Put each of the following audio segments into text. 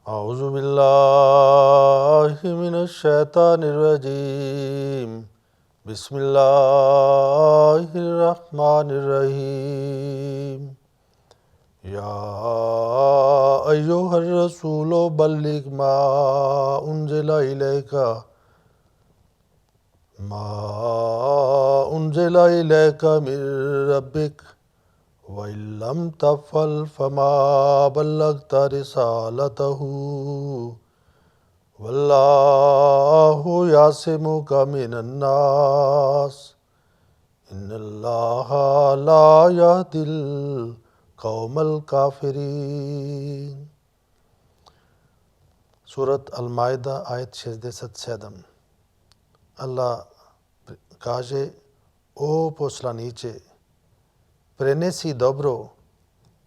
أعوذ بالله من الشيطان الرجيم بسم الله الرحمن الرحيم يا أيها الرسول بلغ ما أنزل إليك من ربك وإن لم تفعل فما بلغت رسالته والله يعصمك من الناس إن الله لا يهدي القوم الكافرين Surat Al-Maida ayet 67. Allah kaže: O poslaniče, prenesi dobro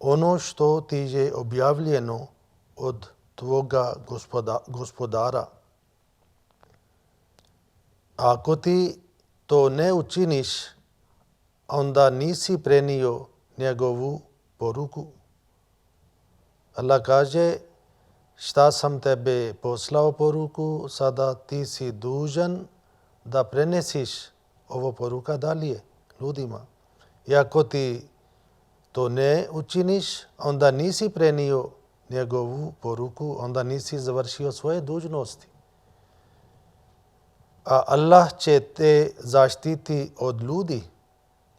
ono što ti je objavljeno od tvoga gospodara. Ako ti to ne učiniš, onda nisi prenio njegovu poruku. Allah kaže: šta sam tebe poslao poruku, sada ti si dužan da prenesiš ovo poruka dalje ljudima. I ako ti to ne učiniš, onda nisi prenio njegovu poruku, onda nisi završio svoje dužnosti. A Allah će te zaštiti od ljudi.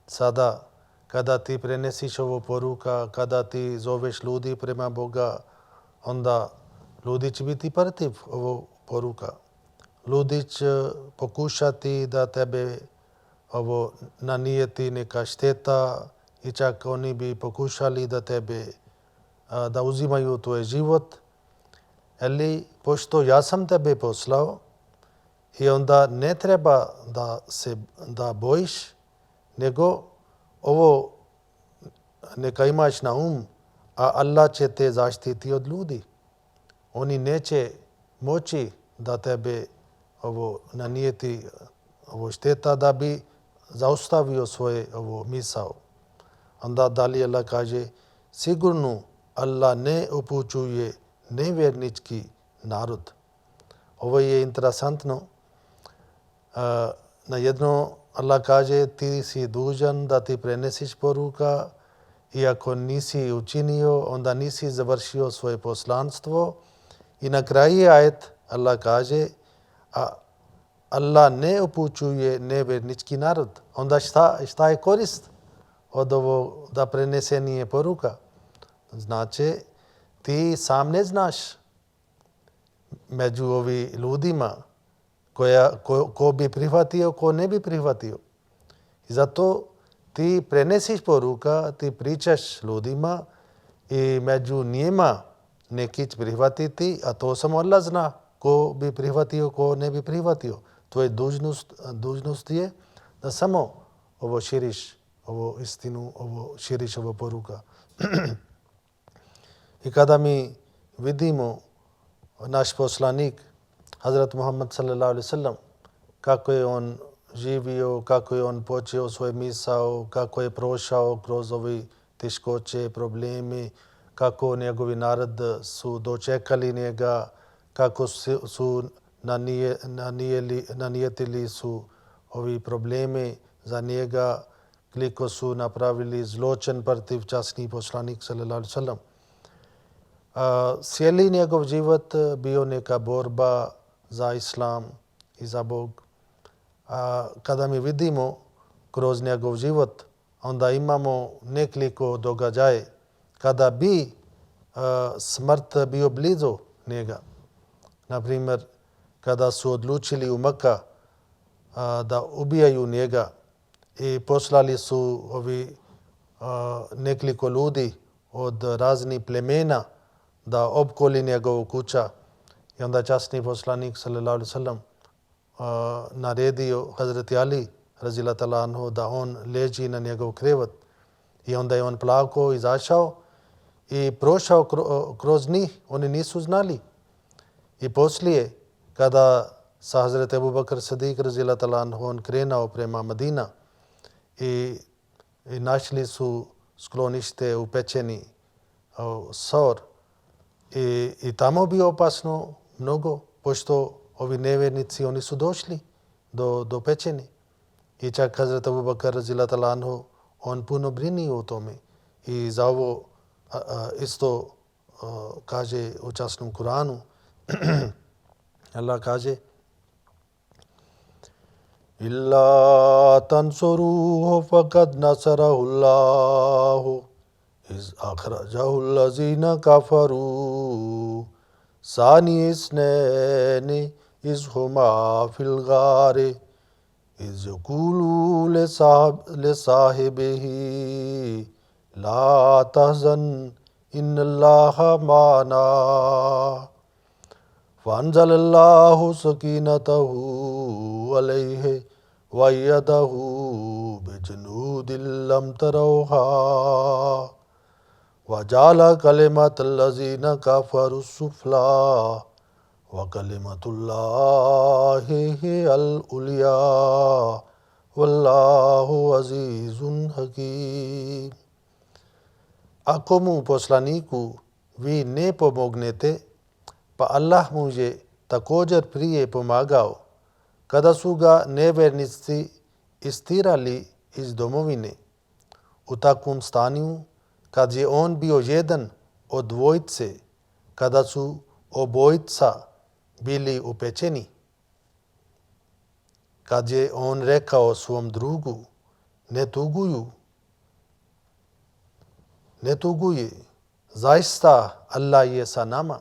Sada, kada ti prenesiš ovo poruka, kada ti zoveš ljudi prema Boga, onda ljudi će biti protiv ovo poruka. Ljudi će pokušati da tebe nanijeti neka šteta i čak oni bi pokušali da tebe da uzimaju tvoj život. Ali pošto ja sam tebe poslao i onda ne treba da bojiš, nego ovo neka imaš na a Allah će te zaštiti od ljudi. Oni neće moći da tebe nanijeti šteta da bi zaustavio svoje misao. Onda dalje Allah kaže: sigurno Allah ne upućuje nevjernički narod. Ovo je interesantno. Na jedno Allah kaže: ti si dužan da ti prenesiš poruka i ako nisi učinio, onda nisi završio svoje poslanstvo. I na kraju ajet Allah kaže: a Allah ne upućuje nevjernički narod. Onda šta je korist od ovo da prenese nije poruka? Znači, ti sam ne znaš među ovi ljudima ko bi prihvatio, ko ne bi prihvatio. I zato ti prenesiš poruka, ti pričaš ljudima i među njima neki će prihvatiti, a to samo Allah zna ko bi prihvatio, ko ne bi prihvatio. Tvoja dužnost je da samo ovo širiš, ovo istinu, širiš ovo poruka. I kada mi vidimo naš poslanik, Hazrat Muhammad sallallahu alaihi sallam, kako je on živio, kako je on počeo svoj misao, kako je prošao kroz ove teškoće, problemi, kako njegovi narod su dočekali njega, kako su nanijetili su ovi problemi za njega, koliko su napravili zločin protiv časnih poslanik sallallahu alaihi sallam. Cijeli njegov život bio neka borba za islam i za Bog. Kada mi vidimo kroz njegov život, onda imamo nekoliko događaja kada bi smrt bio blizu njega. Naprimjer, kada su odlučili u Meka da ubijaju njega i poslali su nekoliko ljudi od raznih plemena da opkoli njegovu kuća. I onda časni poslanik sallallahu alaihi sallam naredio Hazreti Ali radhiyallahu ta'ala anhu da on leži na njegov krevet. I onda je on plakao, izašao i prošao kroz njih. Oni nisu znali. I poslije, kada sa Hazreti Abu Bakr Sadiq radhiyallahu ta'ala anhu on krenuo prema Madina i našli su sklonište u pećini Sor. I tamo bio opasno mnogo, pošto ovi nevjernici, oni su došli do pećine. I čak Hazrat Abu Bakr radijallahu ta'ala anhu, on puno brinio o tome. I za ovo isto kaže u časnom Kuranu, Allah kaže Illa tansuruhu faqad nasarahullahu iz akhrajahul kafaru sani isnani iz huma fil ghari iz yaqulu li sahibihi la tahzan inna Allaha ma'ana فأنزل الله سكينته عليه وأيده بجنود لم تروها وجعل كلمة الذين كفروا السفلى وكلمة الله هي العليا والله عزيز حكيم. Ako mu poslaniku vi ne pomognete, pa Allah mu je također prije pomagao kada su ga nevjernici istirali iz domovine. U takvom stanju, kad je on bio jedan od dvojice, kada su obojica bili upečeni, kad je on rekao svom drugu, ne tuguje, zaista Allah je sa nama.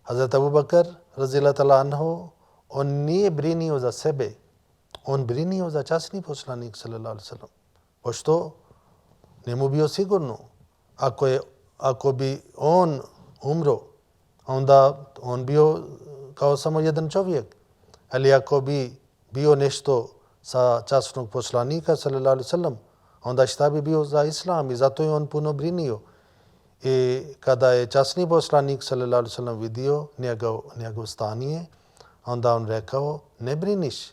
Hazrat Abu Bakr radijallahu ta'ala anhu, on nije brinio za sebe, on brinio za časni poslanik sallallahu alejhi ve sellem. Pošto njemu bio sigurno, ako bi on umro, onda on bio kao samo jedan čovjek. Ali ako bi bio nešto sa časnog poslanika sallallahu alejhi ve sellem, onda šta bi bio za islam, i zato je on puno brinio. I kada je časni poslanik sallallahu alejhi ve sellem vidio njegov stanje, onda on rekao, ne briniš,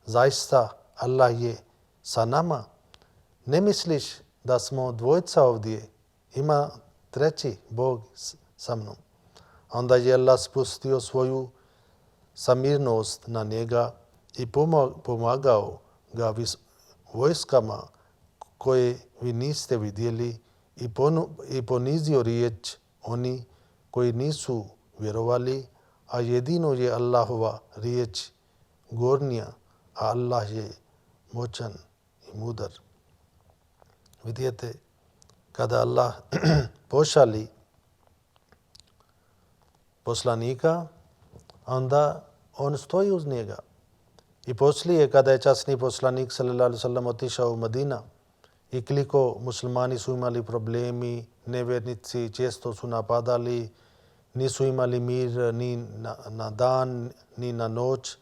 zaista Allah je sa nama. Ne misliš da smo dvojica ovdje, ima treći Bog sa mnom. Onda je Allah spustio svoju samirnost na njega i pomagao ga vojskama koje vi niste vidjeli i ponizio riječ oni koji nisu vjerovali, a jedino je Allahova riječ gornja, a Allah je moćan i mudar. Vidite, kada Allah pošali poslanika, onda on stoji uz njega. I poslije, kada je časni poslanik sallallahu alejhi ve sellem otišao u Medina, i koliko muslimani su imali problemi, nevjernici često su napadali, nisu imali mir ni na dan, ni na noć.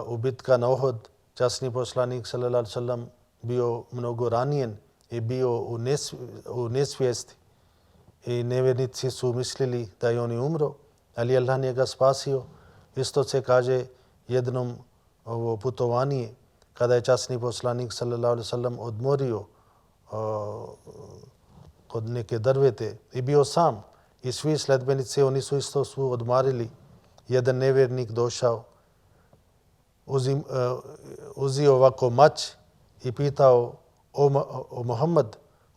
U bitka na Uhud, časni poslanik sallallahu alejhi ve sellem bio mnogo ranjen i bio u nesvijesti. I nevjernici su mislili da je on umro, ali Allah njega spasio. Isto se kaže jednom ovo putovanje, kada je časni poslanik sallallahu alejhi ve sellem odmorio kod neke drvete i bio sam, i svi sledbenici, oni su isto odmarili. Jedan nevjernik došao, uzio ovako mač i pitao, o Muhammed,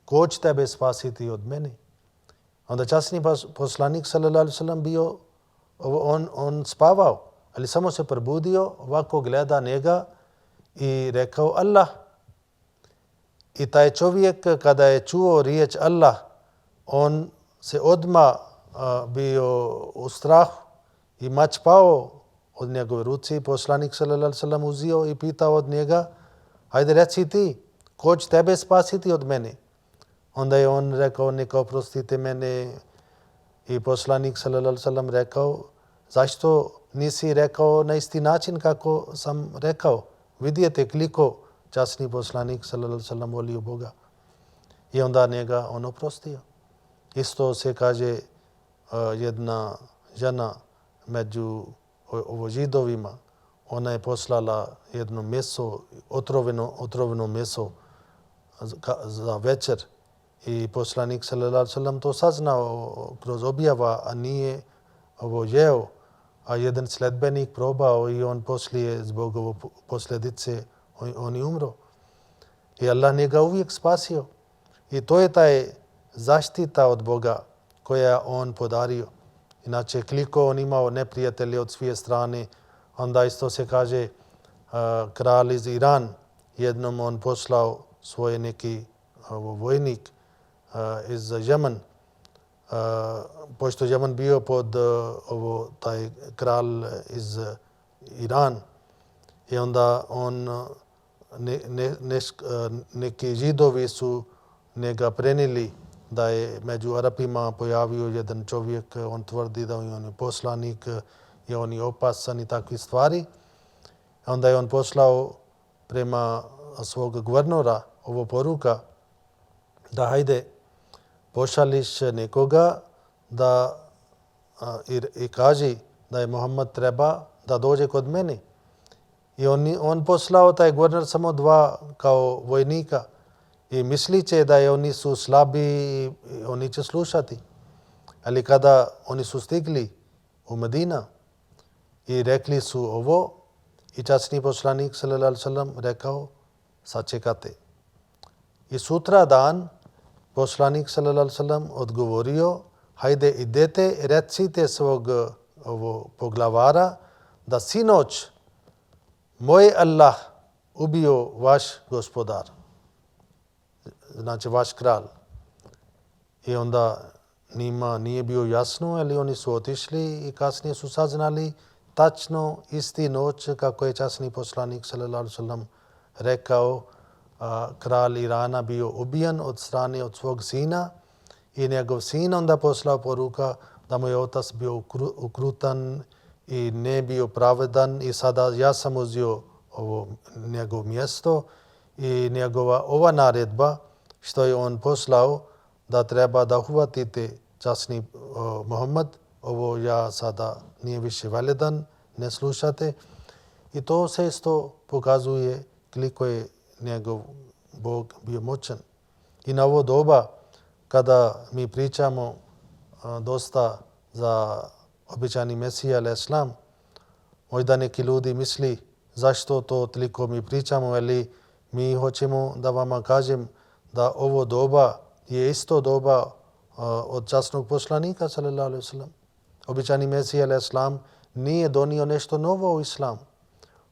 ko će tebe spasiti od mene? Onda časni poslanik sallallahu alejhi ve sellem bio, on spavao, ali samo se probudio, ovako gleda njega i rekao Allah. I taj čovjek, kada je čuo riječ Allah, on se odmah bio u strahu i mač pao od njegove ruci. Poslanik sallallahu alejhi ve sellem uzio i pitao od njega, hajde reci ti, ko će tebe spasiti od mene? Onda je on rekao, neka oprostite mene. I poslanik sallallahu alejhi ve sellem rekao, zašto nisi rekao na isti način kako sam rekao? Vidite koliko časni poslanik sallallahu alejhi ve sellem volio Boga. I onda njega on oprostio. Isto se kaže, jedna žena među Židovima, ona je poslala jedno meso, otroveno meso za večer, I poslanik sallallahu alejhi ve sellem to saznao kroz objava, a nije ovo jeo, a jedan sledbenik probao i on poslije zbog ovo posljedice on i umro. I Allah njega uvijek spasio. I to je taj zaštita od Boga koja on podario. Inače, koliko on imao neprijatelje od svije strane, onda isto se kaže kralj iz Iran, jednom on poslao svoj neki vojnik iz Jemen, pošto Jemen bio pod taj kralj iz Iran, i onda on neki židovi su njega prenijeli da je među Arapima pojavio jedan čovjek, on tvrdi da on je poslanik i on je opasan i takve stvari. Onda je on poslao prema svog guvernora ovo poruka da hajde pošališ nekoga da i kaži da je Muhammed treba da dođe kod mene. I on poslao taj guvernor samo 2 kao vojnika i misliće da je oni su slabi i oni će slušati. Ali kada oni su stigli u Medina i rekli su ovo, i časni poslanik sallallahu alejhi ve sellem rekao sačekate. I sutra dan poslanik sallallahu alejhi ve sellem odgovorio hajde idete recite svog poglavara da sinoć moj Allah ubio vaš gospodar, znači vaš kralj. I onda njima nije bio jasno, ali oni su otišli i kasnije su saznali tačno isti noć kako je časni poslanik sallallahu alejhi ve sellem rekao, kralj Irana bio ubijen od strane od svog sina i njegov sin onda poslao poruka da mu je otac bio ukrutan i ne bio pravedan i sada ja sam uzeo ovo njegov mjesto i njegova ova naredba što je on poslao da treba da uhvatite časni Muhammed, ovo ja sada nije više validan, ne slušate. I to se isto pokazuje koliko je njegov Bog bio moćan. I na ovo doba kada mi pričamo dosta za obećani Mesija al-Islam, možda neki ljudi misli zašto to toliko mi pričamo, ali mi hoćemo da vama kažem da ovo doba je isto doba od časnog poslanika sallallahu alejhi ve sellem. Obećani Mesija al-Islam nije donio nešto novo u islam.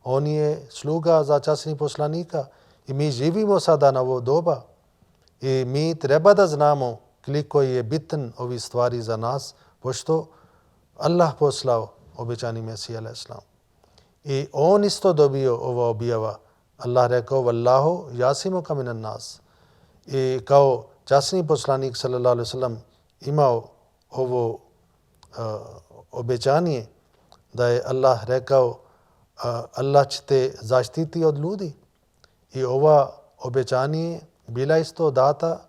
On je sluga za časni poslanika i mi živimo sada na ovo doba i mi treba da znamo koliko je bitan ovi stvari za nas, pošto Allah poslao obećani Mesija al-Islam. I on isto dobio ova objava. Allah rekao Wallahu yasimuka minan nas. I kao časni poslanik sallallahu alejhi ve sellem imao ovo obećanje da je Allah rekao Allah će te zaštiti od ljudi. I ova obećanje bila isto data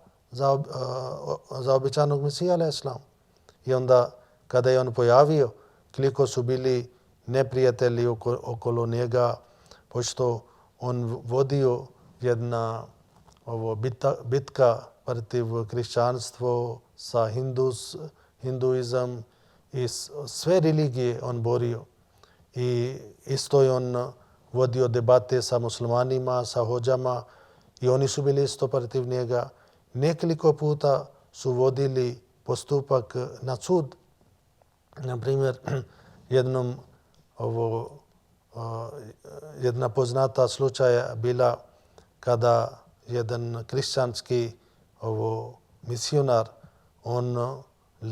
za obećanog Mesija al-Islam. I onda kada je on pojavio, koliko su bili neprijatelji okolo njega, pošto on vodio jedna bitka protiv hrišćanstvo sa hinduizam i sve religije on borio. I isto je on vodio debate sa muslimanima, sa hođama i oni su bili isto protiv njega. Nekoliko puta su vodili postupak na sud. Na primjer, jedna poznata slučaja bila kada jedan kršćanski misionar, on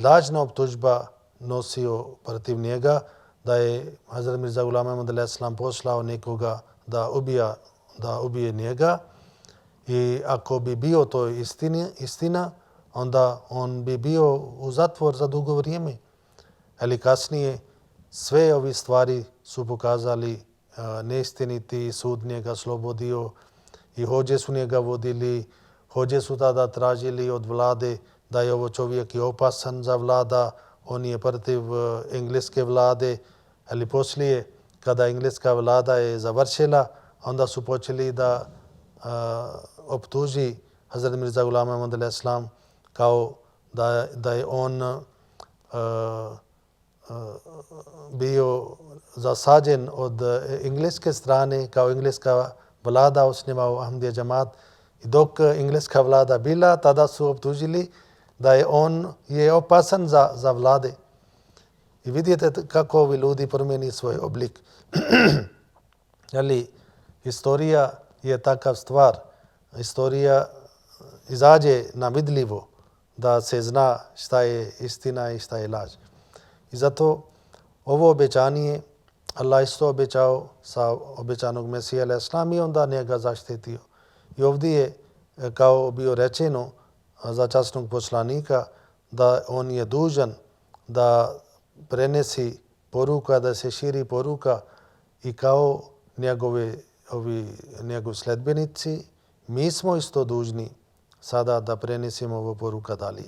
lažna optužba nosio protiv njega da je Hazrat Mirza Ghulam Ahmad al-Islam poslao nekoga da ubije njega i ako bi bio to istina, onda on bi bio u zatvor za dugo vrijeme. Ali kasnije sve ove stvari su pokazali neistiniti, sud njega slobodio i hođe su njega vodili, hođe su tada tražili od vlade da je ovo čovjek i opasan za vlada, on je protiv engleske vlade, ali poslije kada engleska vlada je završila, onda su počeli da optuži Hazrat Mirza Ghulam Ahmad al-Islam kao da je on bio zasađen od engleske strane, kao engleska vlada osnivao Ahmadija Jamaat. I dok engleska vlada bila, tada su optužili da je on opasan za vlade. I vidite kako ovi ljudi promijeni svoj oblik. Ali historija je takav stvar. Historija izađe na vidljivo da se zna šta je istina i šta je laž. I zato ovo obećanje Allah isto obećao sa obećanog Mesija al-Islam i onda njega zaštitio. I ovdje je kao bio rečeno za časnog poslanika da on je dužan da prenesi poruka, da se širi poruka i kao njegovi sledbenici, mi smo isto dužni sada da prenesemo ovu poruka dalje.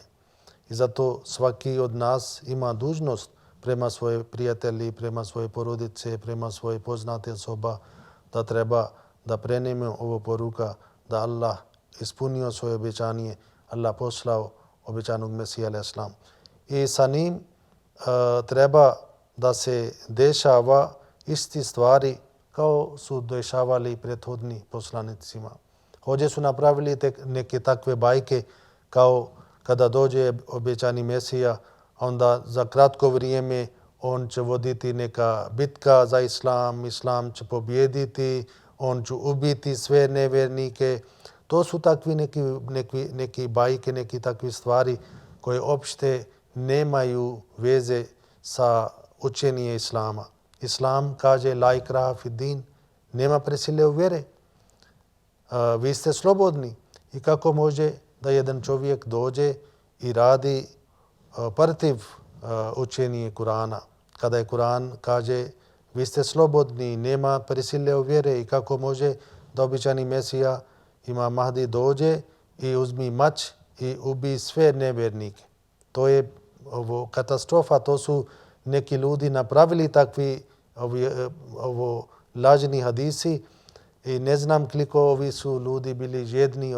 I zato svaki od nas ima dužnost prema svoje prijatelji, prema svoje porodice, prema svoje poznate osoba, da treba da prenemo ovu poruka da Allah ispunio svoje obećanje, Allah poslao obećanog Mesija al-Islam. I sa njim treba da se dešava isti stvari kao su dešavali prethodni poslanicima. Ovdje su napravili neke takve bajke kao kada dođe obećani Mesija, onda za kratko vrijeme on će voditi neka bitka za islam, islam će pobijediti, on će ubiti sve nevjernike. To su takvi neki bajke, neki takvi stvari koje opšte nemaju veze sa učenjem islama. Islam kaže la ikraha fid din, nema prisile u vjere. Vi ste slobodni. I kako može da jedan čovjek dođe i radi protiv učenja Kurana? Kada je Kuran kaže vi ste slobodni, nema prisile u vjere, i kako može da obećani Mesija Imam Mahdi dođe i uzmi mač i ubi sve nevjernike? To je katastrofa. To su neki ljudi napravili takvi lažni hadisi i ne znam koliko ovi su ljudi bili žedni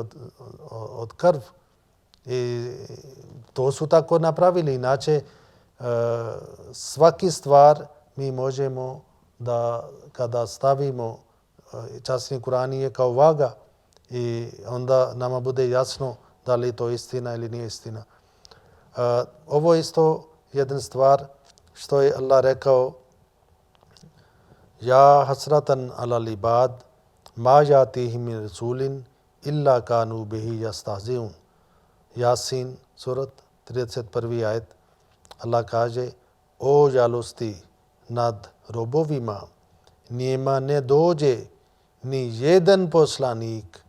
od krv. I to su tako napravili. Inače, svaki stvar mi možemo da kada stavimo časni Kur'an je kao vaga i onda nama bude jasno da li je to istina ili nije istina. Ovo je isto jedna stvar što je Allah rekao Ja hasratan ala libad ma yatihim min rasulin illa kanu bihi yastahziun. Yasin surat 31. ajet. Allah kaže o žalosti nad robovima, njima ne dođe ni jedan poslanik,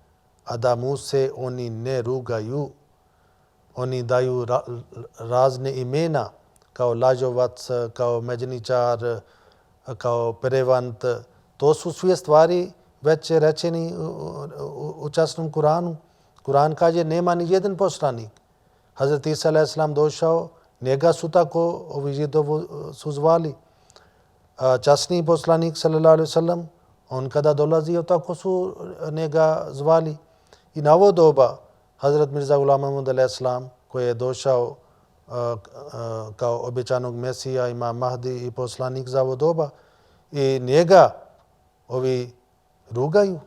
a da mu se oni ne rugaju. Oni daju razne imena kao lažovac, kao međeničar, kao prevant. To su sve stvari već rečeni u časnom Kuranu. Kuran kaže nema ni jedan poslanik. Hazrat Isa a.s. došao, njega su tako ovi Židovi su zvali. Časni poslanik s.a.v. on kada dolazio tako su njega zvali. I na ovo doba Hazrat Mirza Ghulam Ahmad al-Islam koji je došao kao obećanog Mesija, Imam Mahdi i poslanik za ovo doba, i njega ovi rugaju.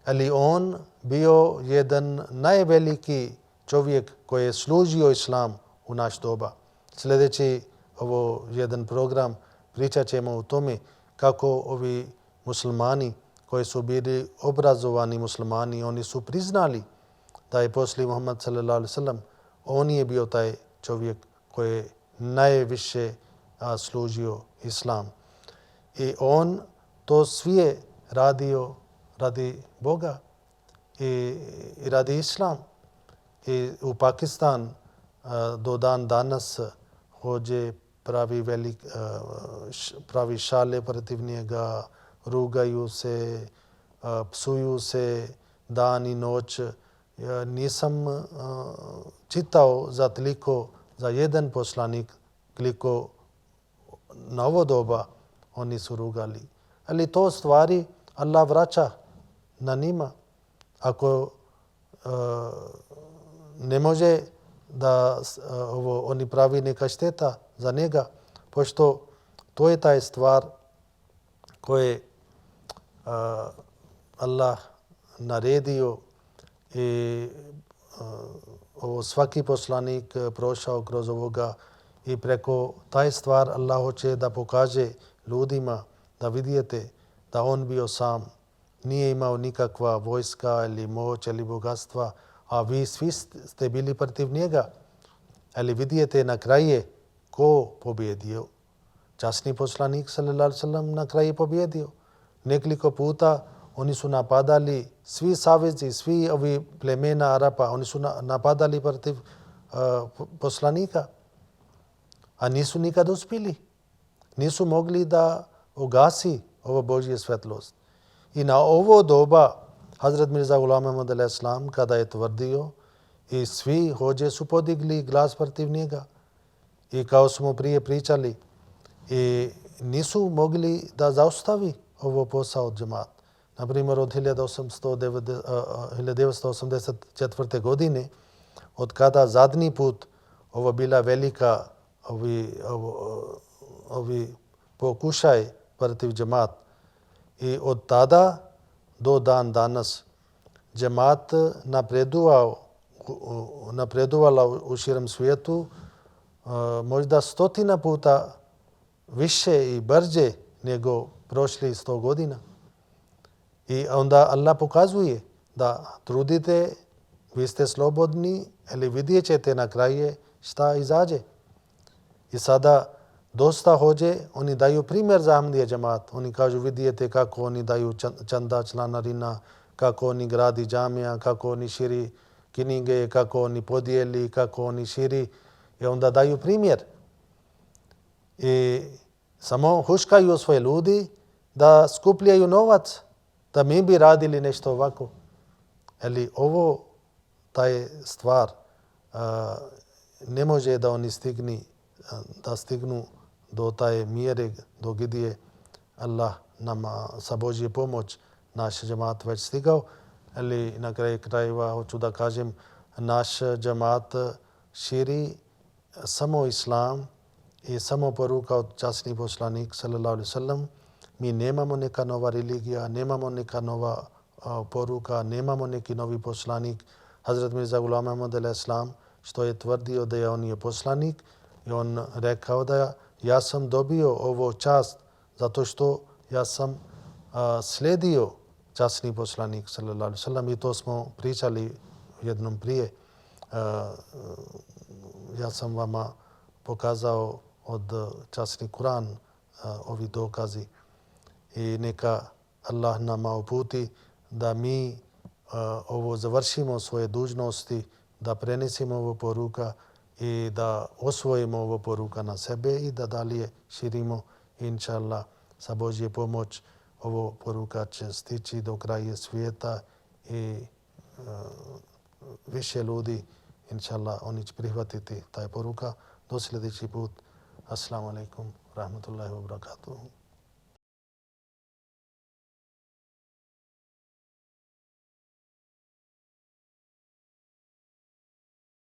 Ali on bio jedan najveliki čovjek koji je služio islam u naš doba. Sljedeći ovo jedan program pričat ćemo o tome kako ovi muslimani koji su bili obrazovani muslimani, oni su priznali da je poslije Muhammad s.a.v. on je bio taj čovjek koji je najviše služio islam. I on to sve radio radi Boga i radi islam. I u Pakistan do dan danas hođe pravi šale protiv njega, rugaju se, psuju se dan i noć. Ja nisam čitao za jedan poslanik koliko na ovo doba oni su rugali. Ali to stvari Allah vraća na njima. Ako ne može da oni pravi neka šteta za njega, pošto to je taj stvar koje Allah naredio i ovo svaki poslanik prošao kroz ovoga i preko taj stvar Allah hoće da pokaže ljudima da vidite da on bio sam, nije imao nikakva vojska ili moć ili bogatstva, a vi svi ste bili protiv njega. Ali vidite na kraju ko pobjedio? Časni poslanik sallallahu alejhi ve sellem na kraju pobjedio. Nekoliko puta oni su napadali, svi savezi, svi ovi plemena Arapa, oni su napadali protiv poslanika, a nisu nikad uspjeli. Nisu mogli da ugasi ovo Božje svetlost. I na ovo doba Hazret Mirza Ghulam Ahmad alejhi selam kada je tvrdio i svi hođe su podigli glas protiv njega. I kao smo prije pričali, i nisu mogli da zaustavi ovo posao džemat. Na primjer, od 1984. godine, od kada zadnji put ovo bila velika ovi pokušaj protiv džemat. I od tada do dan danas džemat napredovala u širem svijetu možda 100 puta više i brže nego prošli 100 godina. I onda Allah pokazuje da trudite, vi ste slobodni, ali vidjet ćete na kraju šta izađe. I sada dosta hođe, oni daju primjer za Ahmadija džemat. Oni kažu vidite kako oni daju čanda članarina, kako oni gradi džamija, kako oni širi knjige, kako oni podijeli, kako oni širi. I onda daju primjer. I samo huškaju svoje ljudi da skupljaju novac, da mi bi radili nešto ovako. Ali ovo, taj stvar, ne može da oni stignu do taj mjere do gdje Allah nama sa Božje pomoć naš džemat već stigao. Ali na kraju krajeva hoću da kažem, naš džemat širi samo islam i samo poruka od časni poslanik sallallahu alejhi ve sellem. Mi nemamo neka nova religija, nemamo neka nova poruka, nemamo neki novi poslanik. Hazret Mirza Ghulam Ahmad alejhi selam što je tvrdio da je on je poslanik i on rekao da ja sam dobio ovo čast zato što ja sam slijedio časni poslanik sallallahu alejhi ve sellem i to smo pričali jednom prije. Ja sam vama pokazao od časni Kur'an ovi dokazi i neka Allah nama uputi da mi ovo završimo svoje dužnosti, da prenesimo ovo poruka i da osvojimo ovo poruka na sebe i da dalje širimo. Inša Allah, sa Božje pomoć ovo poruka će stići do kraja svijeta i više ljudi, inša Allah, oni će prihvatiti taj poruka. Do sljedeći put. Assalamu alaikum, rahmatullahi wa barakatuhu.